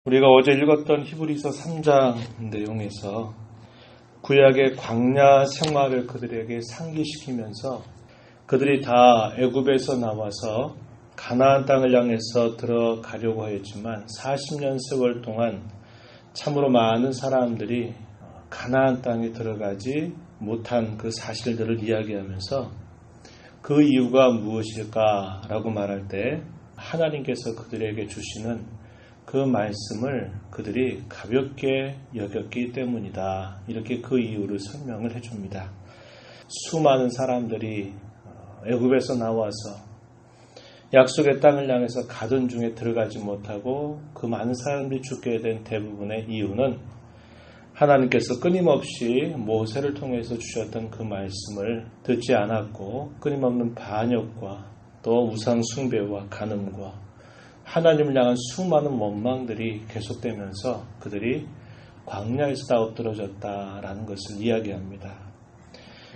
우리가 어제 읽었던 히브리서 3장 내용에서 구약의 광야 생활을 그들에게 상기시키면서 그들이 다 애굽에서 나와서 가나안 땅을 향해서 들어가려고 하였지만 40년 세월 동안 참으로 많은 사람들이 가나안 땅에 들어가지 못한 그 사실들을 이야기하면서 그 이유가 무엇일까라고 말할 때 하나님께서 그들에게 주시는 그 말씀을 그들이 가볍게 여겼기 때문이다. 이렇게 그 이유를 설명을 해줍니다. 수많은 사람들이 애굽에서 나와서 약속의 땅을 향해서 가던 중에 들어가지 못하고 그 많은 사람들이 죽게 된 대부분의 이유는 하나님께서 끊임없이 모세를 통해서 주셨던 그 말씀을 듣지 않았고 끊임없는 반역과 또 우상 숭배와 간음과 하나님을 향한 수많은 원망들이 계속되면서 그들이 광야에서 다 엎드러졌다라는 것을 이야기합니다.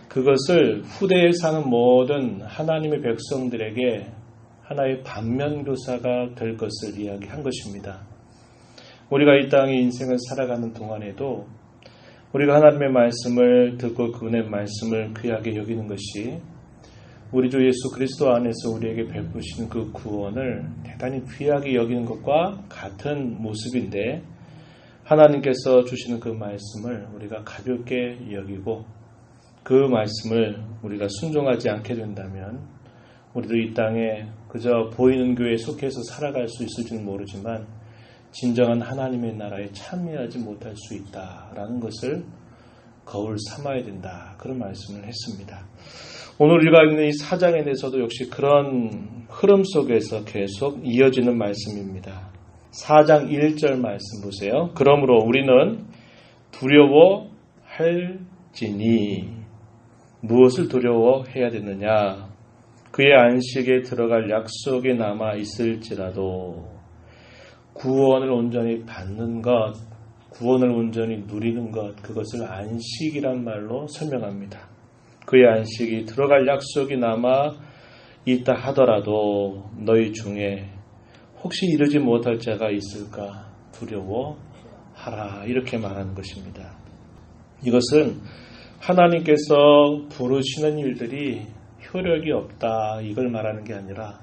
그것을 후대에 사는 모든 하나님의 백성들에게 하나의 반면교사가 될 것을 이야기한 것입니다. 우리가 이 땅의 인생을 살아가는 동안에도 우리가 하나님의 말씀을 듣고 그분의 말씀을 귀하게 여기는 것이 우리 주 예수 그리스도 안에서 우리에게 베푸시는 그 구원을 대단히 귀하게 여기는 것과 같은 모습인데 하나님께서 주시는 그 말씀을 우리가 가볍게 여기고 그 말씀을 우리가 순종하지 않게 된다면 우리도 이 땅에 그저 보이는 교회에 속해서 살아갈 수 있을지는 모르지만 진정한 하나님의 나라에 참여하지 못할 수 있다라는 것을 거울 삼아야 된다. 그런 말씀을 했습니다. 오늘 우리가 읽는 이 4장에 대해서도 역시 그런 흐름 속에서 계속 이어지는 말씀입니다. 4장 1절 말씀 보세요. 그러므로 우리는 두려워할지니 무엇을 두려워해야 되느냐? 그의 안식에 들어갈 약속이 남아 있을지라도 구원을 온전히 받는 것, 구원을 온전히 누리는 것, 그것을 안식이란 말로 설명합니다. 그의 안식이 들어갈 약속이 남아 있다 하더라도 너희 중에 혹시 이르지 못할 자가 있을까 두려워하라 이렇게 말하는 것입니다. 이것은 하나님께서 부르시는 일들이 효력이 없다 이걸 말하는 게 아니라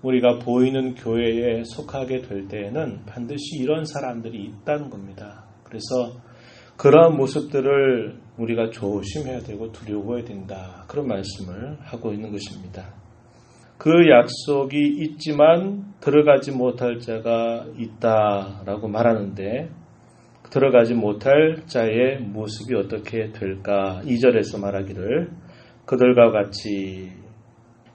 우리가 보이는 교회에 속하게 될 때에는 반드시 이런 사람들이 있다는 겁니다. 그래서 그러한 모습들을 우리가 조심해야 되고 두려워해야 된다. 그런 말씀을 하고 있는 것입니다. 그 약속이 있지만 들어가지 못할 자가 있다라고 말하는데 들어가지 못할 자의 모습이 어떻게 될까? 2절에서 말하기를 그들과 같이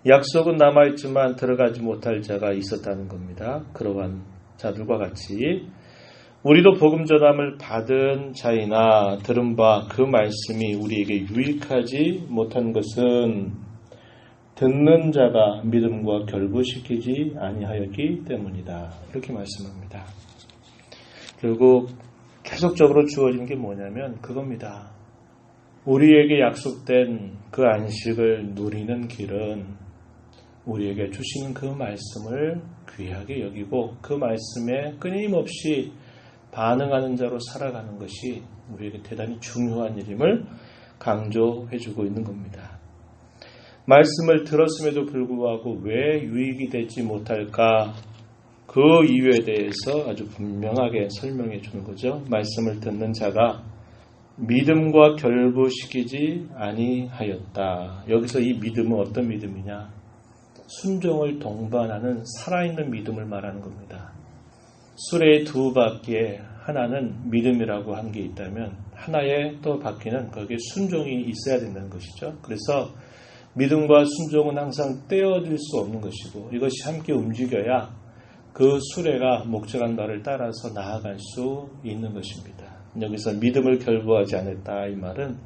약속은 남아있지만 들어가지 못할 자가 있었다는 겁니다. 그러한 자들과 같이 우리도 복음 전함을 받은 자이나 들은 바 그 말씀이 우리에게 유익하지 못한 것은 듣는 자가 믿음과 결부시키지 아니하였기 때문이다. 이렇게 말씀합니다. 결국 계속적으로 주어진 게 뭐냐면 그겁니다. 우리에게 약속된 그 안식을 누리는 길은 우리에게 주시는 그 말씀을 귀하게 여기고 그 말씀에 끊임없이 반응하는 자로 살아가는 것이 우리에게 대단히 중요한 일임을 강조해주고 있는 겁니다. 말씀을 들었음에도 불구하고 왜 유익이 되지 못할까? 그 이유에 대해서 아주 분명하게 설명해 주는 거죠. 말씀을 듣는 자가 믿음과 결부시키지 아니하였다. 여기서 이 믿음은 어떤 믿음이냐? 순종을 동반하는 살아있는 믿음을 말하는 겁니다. 수레의 두 바퀴에 하나는 믿음이라고 한 게 있다면 하나의 또 바퀴는 거기에 순종이 있어야 된다는 것이죠. 그래서 믿음과 순종은 항상 떼어질 수 없는 것이고 이것이 함께 움직여야 그 수레가 목적한 바를 따라서 나아갈 수 있는 것입니다. 여기서 믿음을 결부하지 않았다 이 말은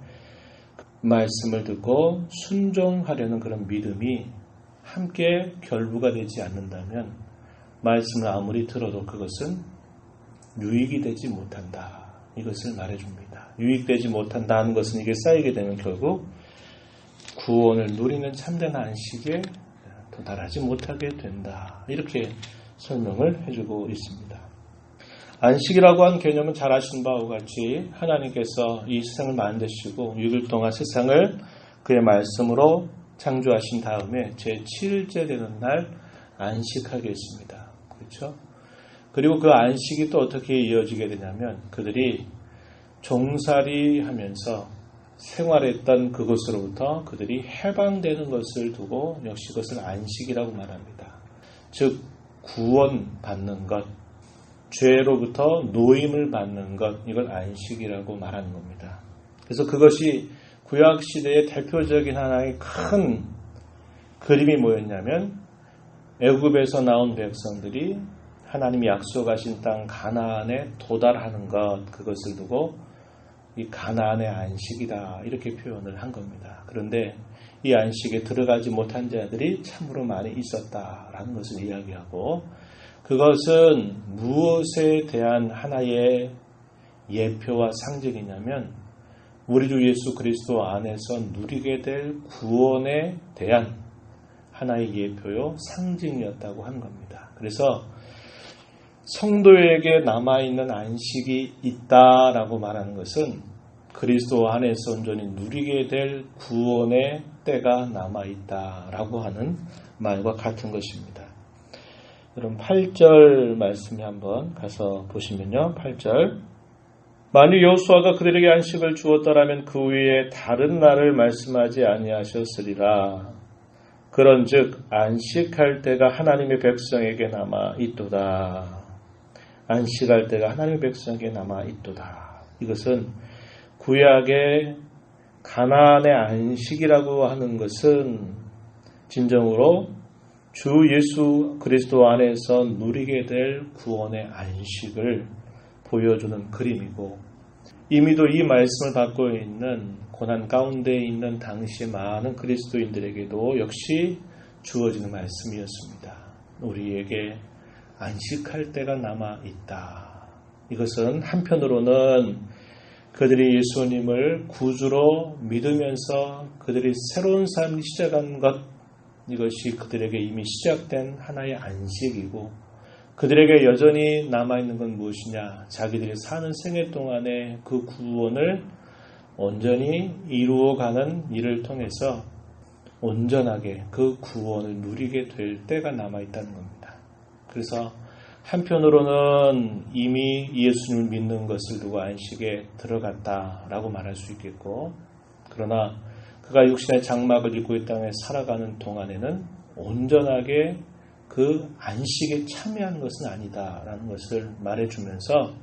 말씀을 듣고 순종하려는 그런 믿음이 함께 결부가 되지 않는다면 말씀을 아무리 들어도 그것은 유익이 되지 못한다. 이것을 말해줍니다. 유익되지 못한다는 것은 이게 쌓이게 되면 결국 구원을 누리는 참된 안식에 도달하지 못하게 된다. 이렇게 설명을 해주고 있습니다. 안식이라고 한 개념은 잘 아시는 바와 같이 하나님께서 이 세상을 만드시고 6일 동안 세상을 그의 말씀으로 창조하신 다음에 제7일째 되는 날 안식하게 했습니다. 그렇죠? 그리고 그 안식이 또 어떻게 이어지게 되냐면 그들이 종살이 하면서 생활했던 그것으로부터 그들이 해방되는 것을 두고 역시 그것을 안식이라고 말합니다. 즉 구원받는 것, 죄로부터 노임을 받는 것, 이걸 안식이라고 말하는 겁니다. 그래서 그것이 구약시대의 대표적인 하나의 큰 그림이 뭐였냐면 애굽에서 나온 백성들이 하나님이 약속하신 땅 가나안에 도달하는 것, 그것을 두고 이 가나안의 안식이다 이렇게 표현을 한 겁니다. 그런데 이 안식에 들어가지 못한 자들이 참으로 많이 있었다라는 것을 이야기하고 그것은 무엇에 대한 하나의 예표와 상징이냐면 우리 주 예수 그리스도 안에서 누리게 될 구원에 대한 하나의 예표요 상징이었다고 한 겁니다. 그래서 성도에게 남아있는 안식이 있다라고 말하는 것은 그리스도 안에서 온전히 누리게 될 구원의 때가 남아있다라고 하는 말과 같은 것입니다. 그럼 8절 말씀에 한번 가서 보시면요. 8절 만일 여호수아가 그들에게 안식을 주었더라면 그 위에 다른 날을 말씀하지 아니하셨으리라. 그런즉 안식할 때가 하나님의 백성에게 남아 있도다. 안식할 때가 하나님의 백성에게 남아 있도다. 이것은 구약의 가나안의 안식이라고 하는 것은 진정으로 주 예수 그리스도 안에서 누리게 될 구원의 안식을 보여주는 그림이고 이미도 이 말씀을 받고 있는 고난 가운데 있는 당시 많은 그리스도인들에게도 역시 주어지는 말씀이었습니다. 우리에게 안식할 때가 남아있다. 이것은 한편으로는 그들이 예수님을 구주로 믿으면서 그들이 새로운 삶을 시작한 것, 이것이 그들에게 이미 시작된 하나의 안식이고 그들에게 여전히 남아있는 건 무엇이냐? 자기들이 사는 생애 동안에 그 구원을 온전히 이루어가는 일을 통해서 온전하게 그 구원을 누리게 될 때가 남아있다는 겁니다. 그래서 한편으로는 이미 예수님을 믿는 것을 두고 안식에 들어갔다라고 말할 수 있겠고 그러나 그가 육신의 장막을 입고 이 땅에 살아가는 동안에는 온전하게 그 안식에 참여하는 것은 아니다라는 것을 말해주면서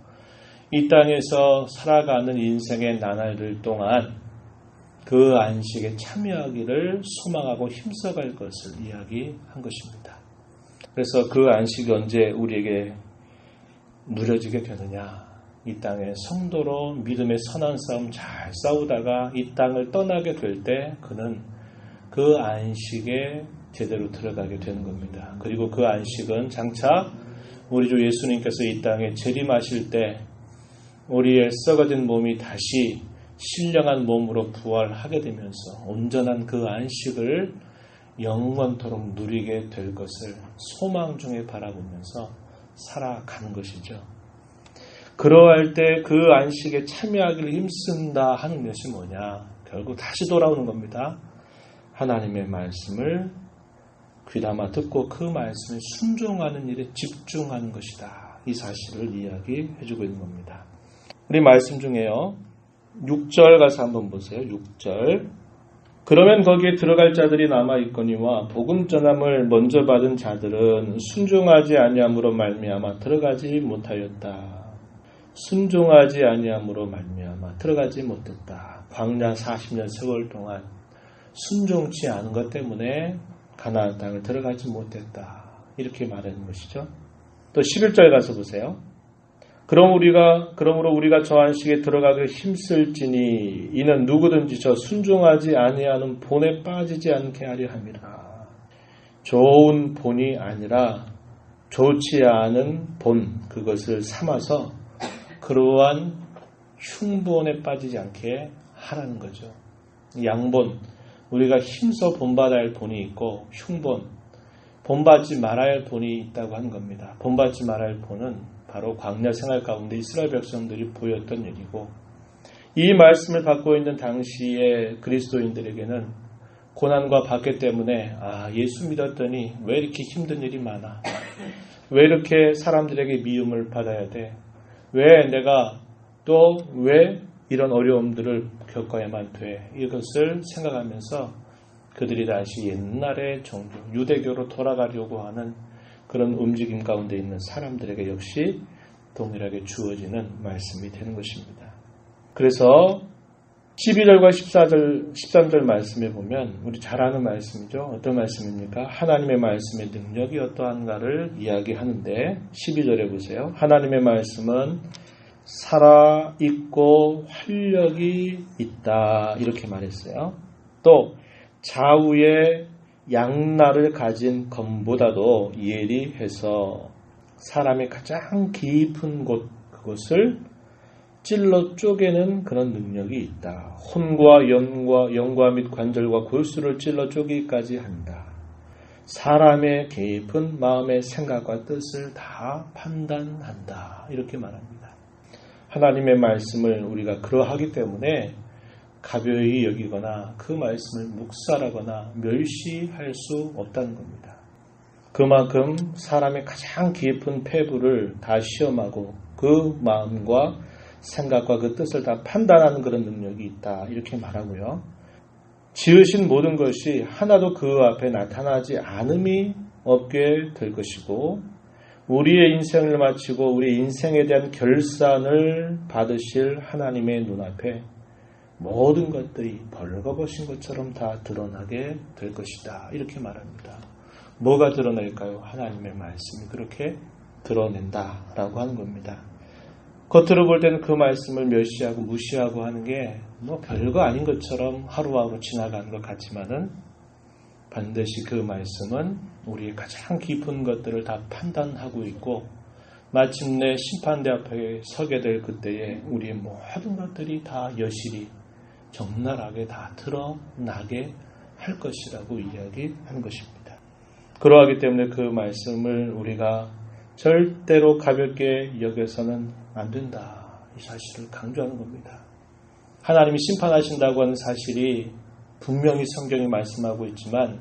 이 땅에서 살아가는 인생의 나날들 동안 그 안식에 참여하기를 소망하고 힘써갈 것을 이야기한 것입니다. 그래서 그 안식이 언제 우리에게 누려지게 되느냐? 이 땅의 성도로 믿음의 선한 싸움 잘 싸우다가 이 땅을 떠나게 될 때 그는 그 안식에 제대로 들어가게 되는 겁니다. 그리고 그 안식은 장차 우리 주 예수님께서 이 땅에 재림하실 때 우리의 썩어진 몸이 다시 신령한 몸으로 부활하게 되면서 온전한 그 안식을 영원토록 누리게 될 것을 소망 중에 바라보면서 살아가는 것이죠. 그러할 때 그 안식에 참여하기를 힘쓴다 하는 것이 뭐냐? 결국 다시 돌아오는 겁니다. 하나님의 말씀을 귀담아 듣고 그 말씀에 순종하는 일에 집중하는 것이다. 이 사실을 이야기해주고 있는 겁니다. 우리 말씀 중에요. 6절 가서 한번 보세요. 6절. 그러면 거기에 들어갈 자들이 남아있거니와 복음 전함을 먼저 받은 자들은 순종하지 아니함으로 말미암아 들어가지 못하였다. 순종하지 아니함으로 말미암아 들어가지 못했다. 광야 40년 세월 동안 순종치 않은 것 때문에 가나안 땅을 들어가지 못했다. 이렇게 말하는 것이죠. 또 11절 가서 보세요. 그러므로 우리가 저 안식에 들어가기 힘쓸지니 이는 누구든지 저 순종하지 아니하는 본에 빠지지 않게 하려 함이라. 좋은 본이 아니라 좋지 않은 본, 그것을 삼아서 그러한 흉본에 빠지지 않게 하라는 거죠. 양본, 우리가 힘써 본받아야 할 본이 있고 흉본, 본받지 말아야 할 본이 있다고 하는 겁니다. 본받지 말아야 할 본은 바로 광야 생활 가운데 이스라엘 백성들이 보였던 일이고, 이 말씀을 받고 있는 당시의 그리스도인들에게는 고난과 박해 때문에 예수 믿었더니 왜 이렇게 힘든 일이 많아? 왜 이렇게 사람들에게 미움을 받아야 돼? 왜 내가 또 왜 이런 어려움들을 겪어야만 돼? 이것을 생각하면서 그들이 다시 옛날의 종교, 유대교로 돌아가려고 하는 그런 움직임 가운데 있는 사람들에게 역시 동일하게 주어지는 말씀이 되는 것입니다. 그래서 12절과 13절 말씀에 보면 우리 잘 아는 말씀이죠. 어떤 말씀입니까? 하나님의 말씀의 능력이 어떠한가를 이야기하는데 12절에 보세요. 하나님의 말씀은 살아있고 활력이 있다 이렇게 말했어요. 또 좌우에 양날을 가진 검보다도 예리해서 사람의 가장 깊은 곳 그것을 찔러 쪼개는 그런 능력이 있다. 혼과 영과 및 관절과 골수를 찔러 쪼개기까지 한다. 사람의 깊은 마음의 생각과 뜻을 다 판단한다. 이렇게 말합니다. 하나님의 말씀을 우리가 그러하기 때문에 가벼이 여기거나 그 말씀을 묵살하거나 멸시할 수 없다는 겁니다. 그만큼 사람의 가장 깊은 폐부를 다 시험하고 그 마음과 생각과 그 뜻을 다 판단하는 그런 능력이 있다. 이렇게 말하고요. 지으신 모든 것이 하나도 그 앞에 나타나지 않음이 없게 될 것이고 우리의 인생을 마치고 우리 인생에 대한 결산을 받으실 하나님의 눈앞에 모든 것들이 벌거벗은 것처럼 다 드러나게 될 것이다. 이렇게 말합니다. 뭐가 드러날까요? 하나님의 말씀이 그렇게 드러낸다라고 하는 겁니다. 겉으로 볼 때는 그 말씀을 멸시하고 무시하고 하는 게 별거 아닌 것처럼 하루하루 지나가는 것 같지만은 반드시 그 말씀은 우리의 가장 깊은 것들을 다 판단하고 있고 마침내 심판대 앞에 서게 될 그때에 우리의 모든 것들이 다 여실히 적나라하게 다 드러나게 할 것이라고 이야기하는 것입니다. 그러하기 때문에 그 말씀을 우리가 절대로 가볍게 여겨서는 안 된다. 이 사실을 강조하는 겁니다. 하나님이 심판하신다고 하는 사실이 분명히 성경이 말씀하고 있지만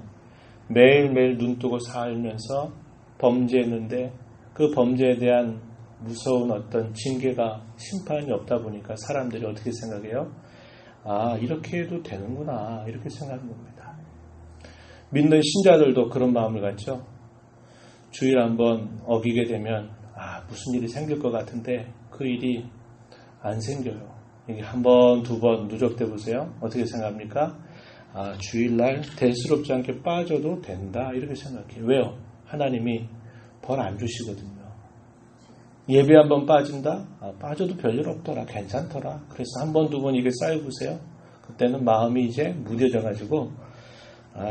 매일매일 눈뜨고 살면서 범죄했는데 그 범죄에 대한 무서운 어떤 징계가 심판이 없다 보니까 사람들이 어떻게 생각해요? 이렇게 해도 되는구나 이렇게 생각하는 겁니다. 믿는 신자들도 그런 마음을 갖죠. 주일 한번 어기게 되면 무슨 일이 생길 것 같은데 그 일이 안 생겨요. 이게 한 번, 두 번 누적돼 보세요. 어떻게 생각합니까? 주일날 대수롭지 않게 빠져도 된다 이렇게 생각해요. 왜요? 하나님이 벌 안 주시거든요. 예배 한 번 빠진다? 빠져도 별일 없더라. 괜찮더라. 그래서 한 번, 두 번 이게 쌓여보세요. 그때는 마음이 이제 무뎌져가지고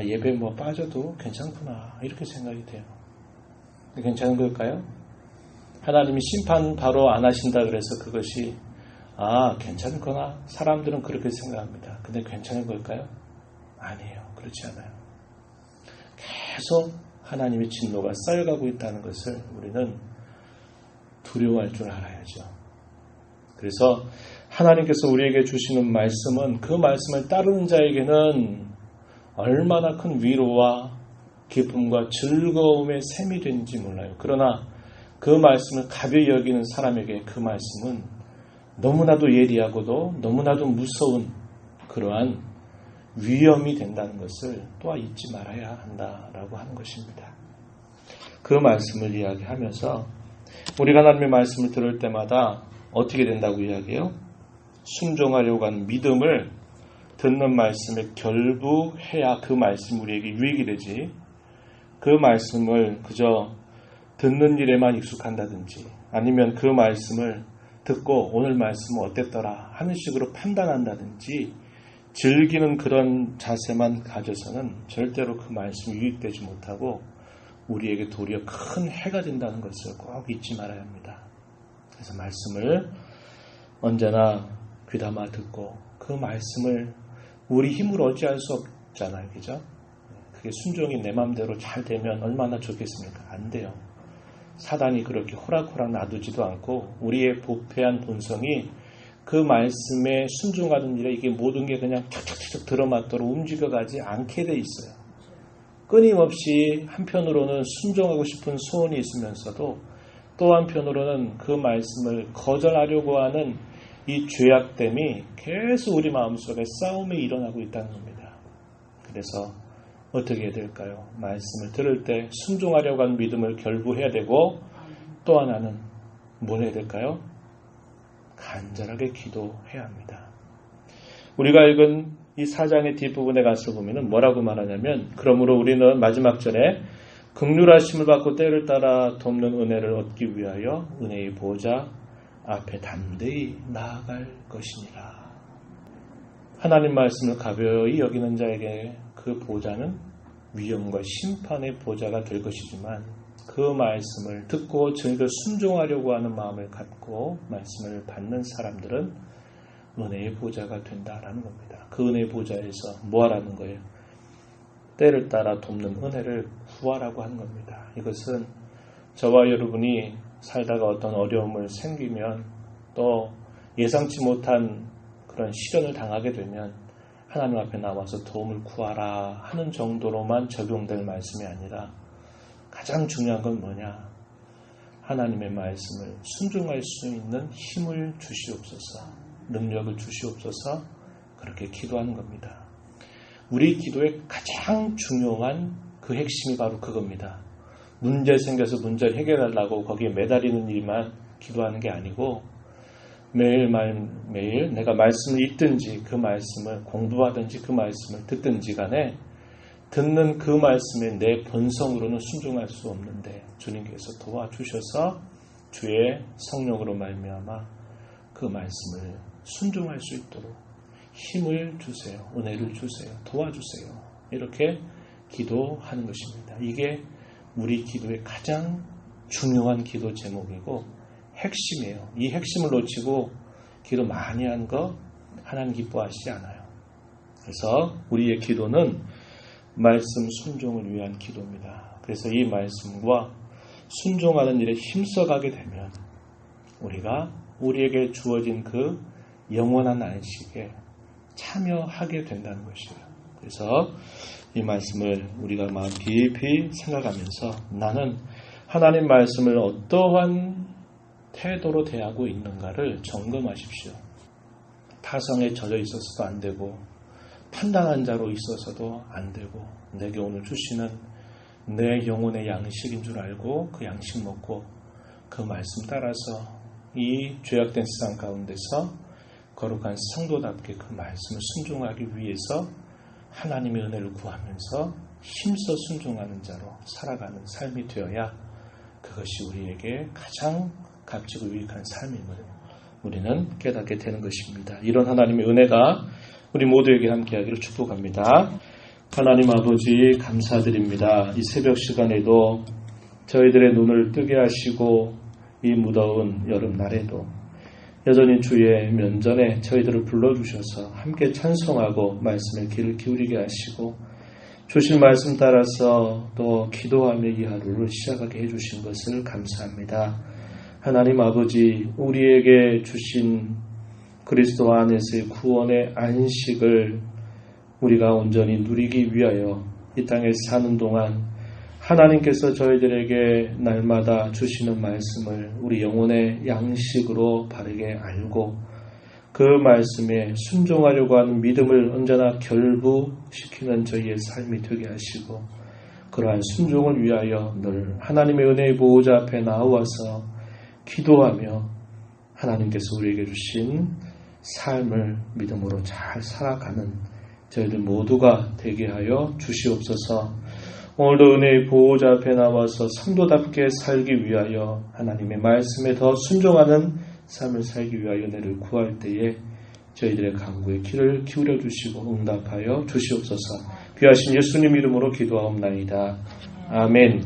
예배 빠져도 괜찮구나 이렇게 생각이 돼요. 괜찮은 걸까요? 하나님이 심판 바로 안 하신다 그래서 그것이 괜찮거나 사람들은 그렇게 생각합니다. 근데 괜찮은 걸까요? 아니에요. 그렇지 않아요. 계속 하나님의 진노가 쌓여가고 있다는 것을 우리는 두려워할 줄 알아야죠. 그래서 하나님께서 우리에게 주시는 말씀은 그 말씀을 따르는 자에게는 얼마나 큰 위로와 기쁨과 즐거움의 셈이 되는지 몰라요. 그러나 그 말씀을 가벼이 여기는 사람에게 그 말씀은 너무나도 예리하고도 너무나도 무서운 그러한 위험이 된다는 것을 또한 잊지 말아야 한다라고 하는 것입니다. 그 말씀을 이야기하면서 우리가 하나님의 말씀을 들을 때마다 어떻게 된다고 이야기해요? 순종하려고 하는 믿음을 듣는 말씀에 결부해야 그 말씀이 우리에게 유익이 되지 그 말씀을 그저 듣는 일에만 익숙한다든지 아니면 그 말씀을 듣고 오늘 말씀은 어땠더라 하는 식으로 판단한다든지 즐기는 그런 자세만 가져서는 절대로 그 말씀이 유익되지 못하고 우리에게 도리어 큰 해가 된다는 것을 꼭 잊지 말아야 합니다. 그래서 말씀을 언제나 귀담아 듣고 그 말씀을 우리 힘으로 어찌할 수 없잖아요. 그죠? 그게 순종이 내 마음대로 잘 되면 얼마나 좋겠습니까? 안 돼요. 사단이 그렇게 호락호락 놔두지도 않고 우리의 부패한 본성이 그 말씀에 순종하는 일에 이게 모든 게 그냥 툭툭툭 들어맞도록 움직여가지 않게 돼 있어요. 끊임없이 한편으로는 순종하고 싶은 소원이 있으면서도 또 한편으로는 그 말씀을 거절하려고 하는 이 죄악됨이 계속 우리 마음속에 싸움이 일어나고 있다는 겁니다. 그래서 어떻게 해야 될까요? 말씀을 들을 때 순종하려고 하는 믿음을 결부해야 되고 또 하나는 뭘 해야 될까요? 간절하게 기도해야 합니다. 우리가 읽은 이 4장의 뒷부분에 가서 보면 뭐라고 말하냐면 그러므로 우리는 마지막 절에 긍휼하심을 받고 때를 따라 돕는 은혜를 얻기 위하여 은혜의 보좌 앞에 담대히 나아갈 것이니라. 하나님 말씀을 가벼이 여기는 자에게 그 보좌는 위엄과 심판의 보좌가 될 것이지만 그 말씀을 듣고 저희들 순종하려고 하는 마음을 갖고 말씀을 받는 사람들은 은혜의 보좌가 된다라는 겁니다. 그 은혜의 보좌에서 뭐 하라는 거예요? 때를 따라 돕는 은혜를 구하라고 하는 겁니다. 이것은 저와 여러분이 살다가 어떤 어려움을 생기면 또 예상치 못한 그런 시련을 당하게 되면 하나님 앞에 나와서 도움을 구하라 하는 정도로만 적용될 말씀이 아니라 가장 중요한 건 뭐냐? 하나님의 말씀을 순종할 수 있는 힘을 주시옵소서, 능력을 주시옵소서 그렇게 기도하는 겁니다. 우리 기도의 가장 중요한 그 핵심이 바로 그겁니다. 문제 생겨서 문제를 해결하려고 거기에 매달리는 일만 기도하는 게 아니고 매일 내가 말씀을 읽든지 그 말씀을 공부하든지 그 말씀을 듣든지 간에 듣는 그 말씀에 내 본성으로는 순종할 수 없는데 주님께서 도와주셔서 주의 성령으로 말미암아 그 말씀을 순종할 수 있도록 힘을 주세요. 은혜를 주세요. 도와주세요. 이렇게 기도하는 것입니다. 이게 우리 기도의 가장 중요한 기도 제목이고 핵심이에요. 이 핵심을 놓치고 기도 많이 한 거 하나님 기뻐하시지 않아요. 그래서 우리의 기도는 말씀 순종을 위한 기도입니다. 그래서 이 말씀과 순종하는 일에 힘써가게 되면 우리가 우리에게 주어진 그 영원한 안식에 참여하게 된다는 것이에요. 그래서 이 말씀을 우리가 마음 깊이 생각하면서 나는 하나님 말씀을 어떠한 태도로 대하고 있는가를 점검하십시오. 타성에 젖어 있어서도 안 되고 판단한 자로 있어서도 안 되고 내게 오늘 주시는 내 영혼의 양식인 줄 알고 그 양식 먹고 그 말씀 따라서 이 죄악된 세상 가운데서 거룩한 성도답게 그 말씀을 순종하기 위해서 하나님의 은혜를 구하면서 힘써 순종하는 자로 살아가는 삶이 되어야 그것이 우리에게 가장 값지고 유익한 삶임을 우리는 깨닫게 되는 것입니다. 이런 하나님의 은혜가 우리 모두에게 함께하기를 축복합니다. 하나님 아버지 감사드립니다. 이 새벽 시간에도 저희들의 눈을 뜨게 하시고 이 무더운 여름날에도 여전히 주의 면전에 저희들을 불러주셔서 함께 찬송하고 말씀에 귀를 기울이게 하시고 주신 말씀 따라서 또 기도하며 이 하루를 시작하게 해주신 것을 감사합니다. 하나님 아버지 우리에게 주신 그리스도 안에서의 구원의 안식을 우리가 온전히 누리기 위하여 이 땅에 사는 동안 하나님께서 저희들에게 날마다 주시는 말씀을 우리 영혼의 양식으로 바르게 알고 그 말씀에 순종하려고 하는 믿음을 언제나 결부시키는 저희의 삶이 되게 하시고 그러한 순종을 위하여 늘 하나님의 은혜의 보호자 앞에 나와서 기도하며 하나님께서 우리에게 주신 삶을 믿음으로 잘 살아가는 저희들 모두가 되게 하여 주시옵소서. 오늘도 은혜의 보호자 앞에 나와서 성도답게 살기 위하여 하나님의 말씀에 더 순종하는 삶을 살기 위하여 은혜를 구할 때에 저희들의 간구에 귀를 기울여 주시고 응답하여 주시옵소서. 귀하신 예수님 이름으로 기도하옵나이다. 아멘.